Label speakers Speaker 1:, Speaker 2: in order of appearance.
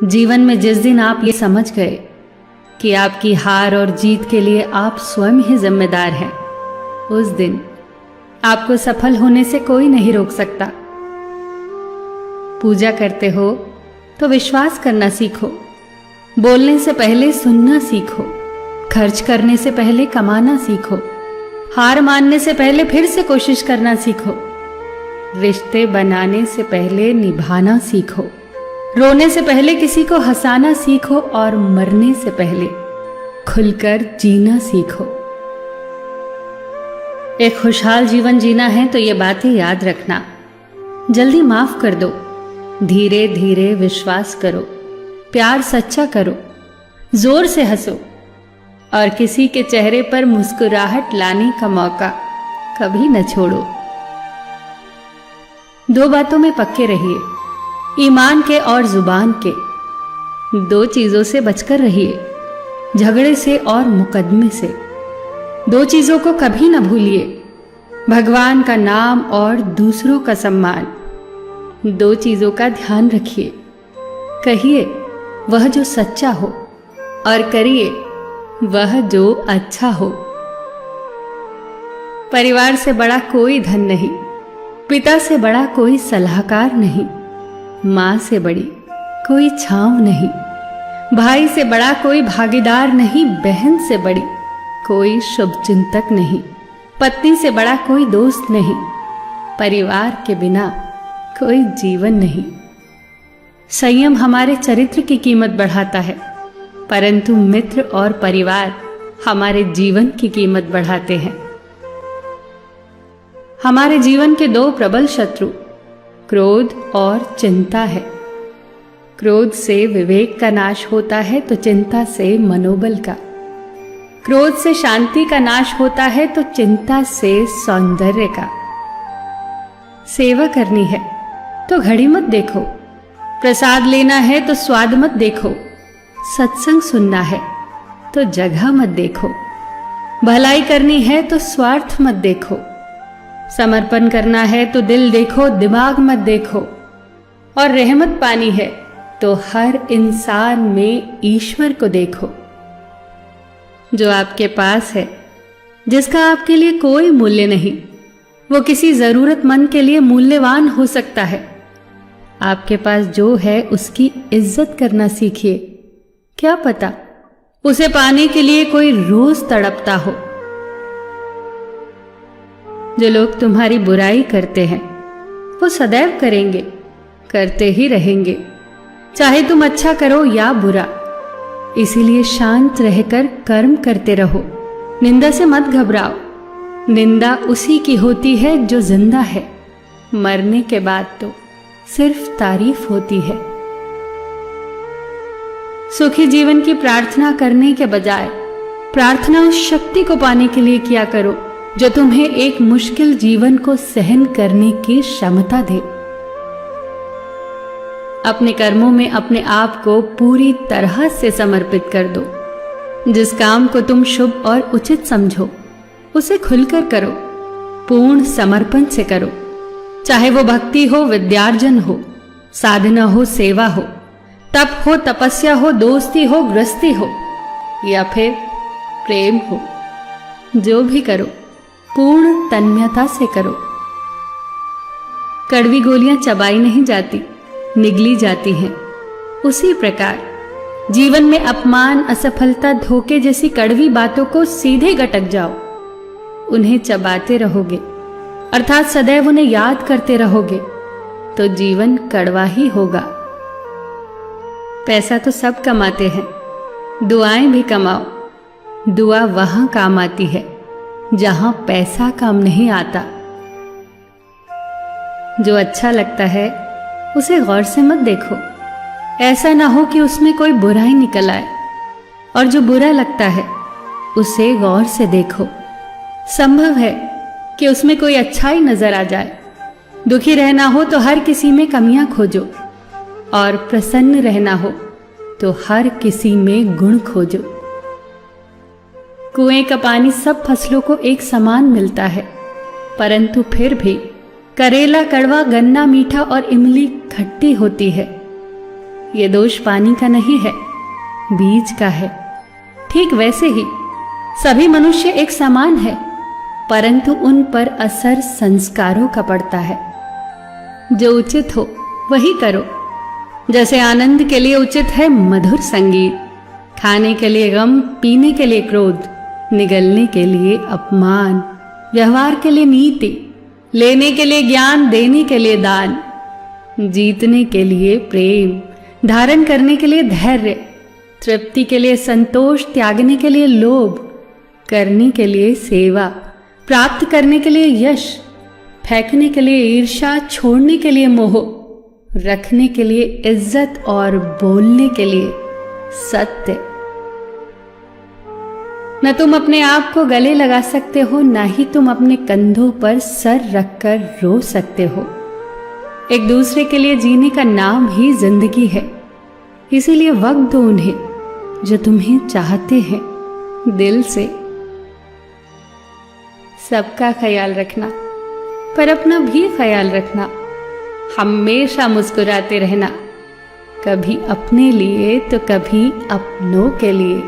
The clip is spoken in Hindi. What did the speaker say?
Speaker 1: जीवन में जिस दिन आप ये समझ गए कि आपकी हार और जीत के लिए आप स्वयं ही जिम्मेदार हैं, उस दिन आपको सफल होने से कोई नहीं रोक सकता। पूजा करते हो तो विश्वास करना सीखो, बोलने से पहले सुनना सीखो, खर्च करने से पहले कमाना सीखो, हार मानने से पहले फिर से कोशिश करना सीखो, रिश्ते बनाने से पहले निभाना सीखो, रोने से पहले किसी को हंसाना सीखो और मरने से पहले खुलकर जीना सीखो। एक खुशहाल जीवन जीना है तो ये बातें याद रखना। जल्दी माफ कर दो, धीरे धीरे विश्वास करो, प्यार सच्चा करो, जोर से हंसो और किसी के चेहरे पर मुस्कुराहट लाने का मौका कभी न छोड़ो। दो बातों में पक्के रहिए, ईमान के और जुबान के। दो चीजों से बचकर रहिए, झगड़े से और मुकदमे से। दो चीजों को कभी न भूलिए, भगवान का नाम और दूसरों का सम्मान। दो चीजों का ध्यान रखिए, कहिए वह जो सच्चा हो और करिए वह जो अच्छा हो। परिवार से बड़ा कोई धन नहीं, पिता से बड़ा कोई सलाहकार नहीं, मां से बड़ी कोई छांव नहीं, भाई से बड़ा कोई भागीदार नहीं, बहन से बड़ी कोई शुभचिंतक नहीं, पत्नी से बड़ा कोई दोस्त नहीं, परिवार के बिना कोई जीवन नहीं। संयम हमारे चरित्र की कीमत बढ़ाता है, परंतु मित्र और परिवार हमारे जीवन की कीमत बढ़ाते हैं। हमारे जीवन के दो प्रबल शत्रु क्रोध और चिंता है। क्रोध से विवेक का नाश होता है तो चिंता से मनोबल का। क्रोध से शांति का नाश होता है तो चिंता से सौंदर्य का। सेवा करनी है तो घड़ी मत देखो, प्रसाद लेना है तो स्वाद मत देखो, सत्संग सुनना है तो जगह मत देखो, भलाई करनी है तो स्वार्थ मत देखो, समर्पण करना है तो दिल देखो, दिमाग मत देखो, और रहमत पानी है तो हर इंसान में ईश्वर को देखो। जो आपके पास है, जिसका आपके लिए कोई मूल्य नहीं, वो किसी जरूरतमंद के लिए मूल्यवान हो सकता है। आपके पास जो है उसकी इज्जत करना सीखिए, क्या पता उसे पाने के लिए कोई रोज तड़पता हो। जो लोग तुम्हारी बुराई करते हैं वो सदैव करेंगे, करते ही रहेंगे, चाहे तुम अच्छा करो या बुरा। इसीलिए शांत रहकर कर्म करते रहो, निंदा से मत घबराओ। निंदा उसी की होती है जो जिंदा है, मरने के बाद तो सिर्फ तारीफ होती है। सुखी जीवन की प्रार्थना करने के बजाय प्रार्थना उस शक्ति को पाने के लिए किया करो जो तुम्हें एक मुश्किल जीवन को सहन करने की क्षमता दे। अपने कर्मों में अपने आप को पूरी तरह से समर्पित कर दो। जिस काम को तुम शुभ और उचित समझो उसे खुलकर करो, पूर्ण समर्पण से करो। चाहे वो भक्ति हो, विद्यार्जन हो, साधना हो, सेवा हो, तप हो, तपस्या हो, दोस्ती हो, गृहस्थी हो या फिर प्रेम हो, जो भी करो पूर्ण तन्मयता से करो। कड़वी गोलियां चबाई नहीं जाती, निगली जाती हैं। उसी प्रकार जीवन में अपमान, असफलता, धोखे जैसी कड़वी बातों को सीधे गटक जाओ। उन्हें चबाते रहोगे, अर्थात सदैव उन्हें याद करते रहोगे, तो जीवन कड़वा ही होगा। पैसा तो सब कमाते हैं, दुआएं भी कमाओ। दुआ वहां काम आती है जहां पैसा काम नहीं आता। जो अच्छा लगता है उसे गौर से मत देखो, ऐसा ना हो कि उसमें कोई बुराई निकल आए, और जो बुरा लगता है उसे गौर से देखो। संभव है कि उसमें कोई अच्छाई नजर आ जाए। दुखी रहना हो तो हर किसी में कमियां खोजो, और प्रसन्न रहना हो तो हर किसी में गुण खोजो। कुएं का पानी सब फसलों को एक समान मिलता है, परंतु फिर भी करेला कड़वा, गन्ना मीठा और इमली खट्टी होती है। ये दोष पानी का नहीं है, बीज का है। ठीक वैसे ही सभी मनुष्य एक समान है, परंतु उन पर असर संस्कारों का पड़ता है। जो उचित हो वही करो। जैसे आनंद के लिए उचित है मधुर संगीत, खाने के लिए गम, पीने के लिए क्रोध, निगलने के लिए अपमान, व्यवहार के लिए नीति, लेने के लिए ज्ञान, देने के लिए दान, जीतने के लिए प्रेम, धारण करने के लिए धैर्य, तृप्ति के लिए संतोष, त्यागने के लिए लोभ, करने के लिए सेवा, प्राप्त करने के लिए यश, फेंकने के लिए ईर्ष्या, छोड़ने के लिए मोह, रखने के लिए इज्जत और बोलने के लिए सत्य। न तुम अपने आप को गले लगा सकते हो, न ही तुम अपने कंधों पर सर रखकर रो सकते हो। एक दूसरे के लिए जीने का नाम ही जिंदगी है। इसीलिए वक्त दो उन्हें जो तुम्हें चाहते हैं दिल से। सबका ख्याल रखना, पर अपना भी ख्याल रखना। हमेशा मुस्कुराते रहना, कभी अपने लिए तो कभी अपनों के लिए।